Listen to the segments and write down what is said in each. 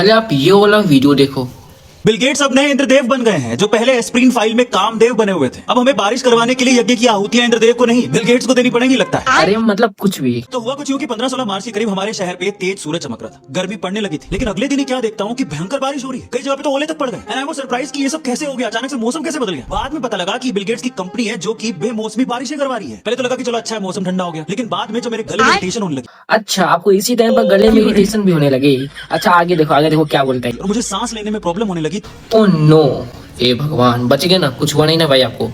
पहले आप ये वाला वीडियो देखो। बिल गेट्स अब नए इंद्रदेव बन गए हैं, जो पहले एस्प्रीन फाइल में कामदेव बने हुए थे। अब हमें बारिश करवाने के लिए यज्ञ की आहुतियां इंद्रदेव को नहीं, बिल गेट्स को देनी पड़ेगी लगता है। अरे मतलब कुछ भी। तो हुआ कुछ यूं कि 15-16 मार्च के करीब हमारे शहर पे तेज सूरज चमक रहा था, गर्मी पड़ने लगी थी। लेकिन अगले दिन ही क्या देखता हूँ कि भयंकर बारिश हो रही है, कई जगह पे तो ओले तक पड़ गए। एंड आई वाज सरप्राइज कि ये सब कैसे हो गया, अचानक से मौसम कैसे बदल गया। बाद में पता लगा कि बिल गेट्स की कंपनी है जो कि बेमौसमी बारिशें करवा रही है। पहले तो लगा कि चलो अच्छा है, मौसम ठंडा हो गया, लेकिन बाद में जो मेरे गले में इरिटेशन होने लगी। अच्छा, आपको इसी टाइम पर गले में इरिटेशन भी होने लगी। अच्छा आगे देखो क्या बोलता है। और मुझे सांस लेने में प्रॉब्लम होने लगी। ओ नो, ए भगवान, बच गए ना, कुछ हुआ नहीं ना भाई आपको।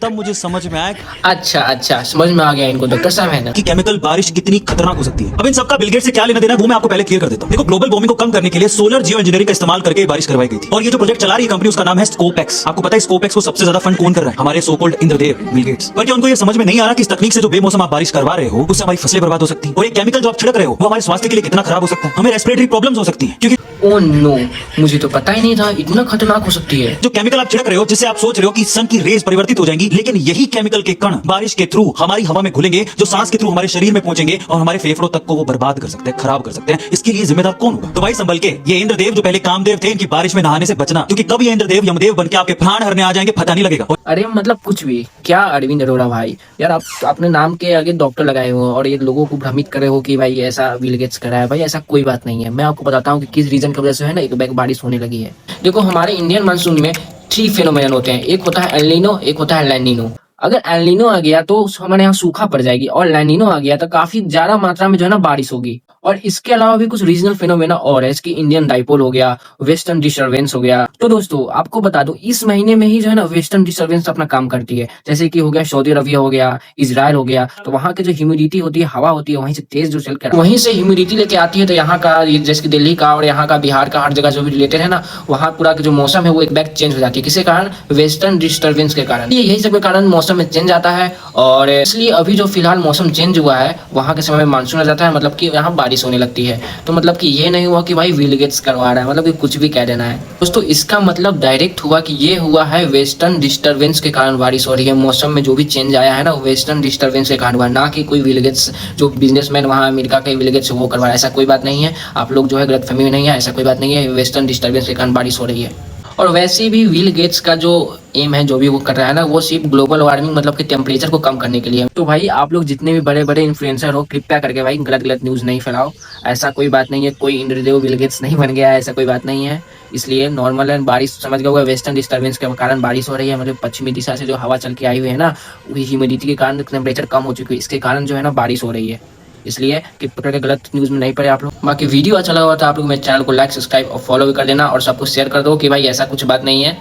तब मुझे समझ में आया अच्छा समझ में आ गया इनको, डॉक्टर साहब है ना, कि केमिकल बारिश कितनी खतरनाक हो सकती है। अब इन सबका बिल गेट्स से क्या लेना देना है वो मैं आपको पहले क्लियर कर देता हूँ। देखो, ग्लोबल वार्मिंग को कम करने के लिए सोलर जियो इंजीनियरिंग का इस्तेमाल करके बारिश करवाई गई थी। और ये जो प्रोजेक्ट चला रही है कंपनी, उसका नाम है स्कोपेक्स। आपको पता है स्कोपेक्स को सबसे ज्यादा फंड कौन कर रहा है? हमारे so called Indradev Bill Gates. पर क्या उनको ये समझ में नहीं आ रहा कि इस तकनीक से जो बेमौसम आप बारिश करवा रहे हो, उससे हमारी फसलें बर्बाद हो सकती है। और ये केमिकल जो आप छिड़क रहे हो वो हमारे स्वास्थ्य के लिए कितना खराब हो सकता है। हमें रेस्पिरेटरी प्रॉब्लम्स हो सकती है, क्योंकि ओ नो, मुझे तो पता ही नहीं था इतना खतरनाक हो सकती है। जो केमिकल आप छिड़क रहे हो, जिससे आप सोच रहे हो कि सन की रेज परिवर्तित हो जाएंगी, लेकिन यही केमिकल के कण बारिश के थ्रू हमारी हवा में घुलेंगे, जो सांस के थ्रू हमारे शरीर में पहुंचेंगे और हमारे फेफड़ों तक को वो बर्बाद कर सकते हैं, खराब कर सकते हैं। इसके लिए जिम्मेदार कौन होगा? तो भाई संभल के, ये इंद्रदेव जो पहले कामदेव थे, इनकी बारिश में नहाने से बचना, क्योंकि कब ये इंद्रदेव यमदेव बन के आपके प्राण हरने आ जाएंगे पता नहीं लगेगा। अरे मतलब कुछ भी क्या अरविंद अरोड़ा भाई, यार आप अपने नाम के आगे डॉक्टर लगाए हो और ये लोगों को भ्रमित कर रहे हो कि भाई ऐसा बिल गेट्स करा है। भाई ऐसा कोई बात नहीं है। मैं आपको बताता हूँ कि किस रीजन की वजह से है ना एक बैग बारिश होने लगी है। देखो, हमारे इंडियन मानसून में 3 फेनोमेनन होते हैं। एक होता है एल नीनो, एक होता है लैनिनो। अगर एल नीनो आ गया तो हमारे यहाँ सूखा पड़ जाएगी, और लैनिनो आ गया तो काफी ज्यादा मात्रा में जो है ना बारिश होगी। और इसके अलावा भी कुछ रीजनल फेनोमेना और है, इसकी इंडियन डाइपोल हो गया, वेस्टर्न डिस्टर्बेंस हो गया। तो दोस्तों आपको बता दूं, इस महीने में ही जो है ना वेस्टर्न डिस्टर्बेंस अपना काम करती है। जैसे कि हो गया सऊदी अरबिया हो गया, इजराइल हो गया। तो वहां की जो ह्यूमिडिटी होती है, हवा होती है, वहीं से तेज जो चलकर वहीं से ह्यूमिडिटी लेके आती है। तो यहाँ का जैसे कि दिल्ली का और यहाँ का बिहार का हर जगह जो भी रिलेटेड है ना, वहाँ पूरा जो मौसम है वो एक बैग चेंज हो जाती है। किसके कारण? वेस्टर्न डिस्टर्बेंस के कारण। यही सब के कारण मौसम में चेंज आता है। और इसलिए अभी जो फिलहाल मौसम चेंज हुआ है, वहां के समय में मानसून आ जाता है, मतलब कि यहाँ बारिश होने लगती है। तो मतलब कि ये नहीं हुआ कि भाई बिल गेट्स करवा रहा है, मतलब कि कुछ भी कह देना है दोस्तों। इसका मतलब डायरेक्ट हुआ कि ये हुआ है वेस्टर्न डिस्टर्बेंस के कारण बारिश हो रही है। मौसम में जो भी चेंज आया है ना, वेस्टर्न डिस्टर्बेंस के कारण हुआ, ना कि कोई बिल गेट्स जो बिजनेसमैन वहाँ अमेरिका के बिल गेट्स वो करवा रहा है। ऐसा कोई बात नहीं है। आप लोग जो है गलतफहमी में नहीं है, ऐसा कोई बात नहीं है। वेस्टर्न डिस्टर्बेंस के कारण बारिश हो रही है। और वैसे भी बिल गेट्स का जो एम है, जो भी वो कर रहा है ना, वो सिर्फ ग्लोबल वार्मिंग मतलब कि टेम्परेचर को कम करने के लिए। तो भाई आप लोग जितने भी बड़े बड़े इन्फ्लुएंसर हो, कृपया करके भाई गलत न्यूज़ नहीं फैलाओ। ऐसा कोई बात नहीं है, कोई इंद्रदेव बिल गेट्स नहीं बन गया है, ऐसा कोई बात नहीं है। इसलिए नॉर्मल है, बारिश समझ गया होगा, वेस्टर्न डिस्टर्बेंस के कारण बारिश हो रही है। मतलब पश्चिमी दिशा से जो हवा चल के आई हुई है ना, ह्यूमिडिटी के कारण टेम्परेचर कम हो चुकी है, इसके कारण जो है ना बारिश हो रही है। इसलिए कि पकड़ गलत न्यूज़ में नहीं पड़े आप लोग। बाकी वीडियो अच्छा लगा तो आप लोग मेरे चैनल को लाइक, सब्सक्राइब और फॉलो भी कर देना, और सबको शेयर कर दो कि भाई ऐसा कुछ बात नहीं है।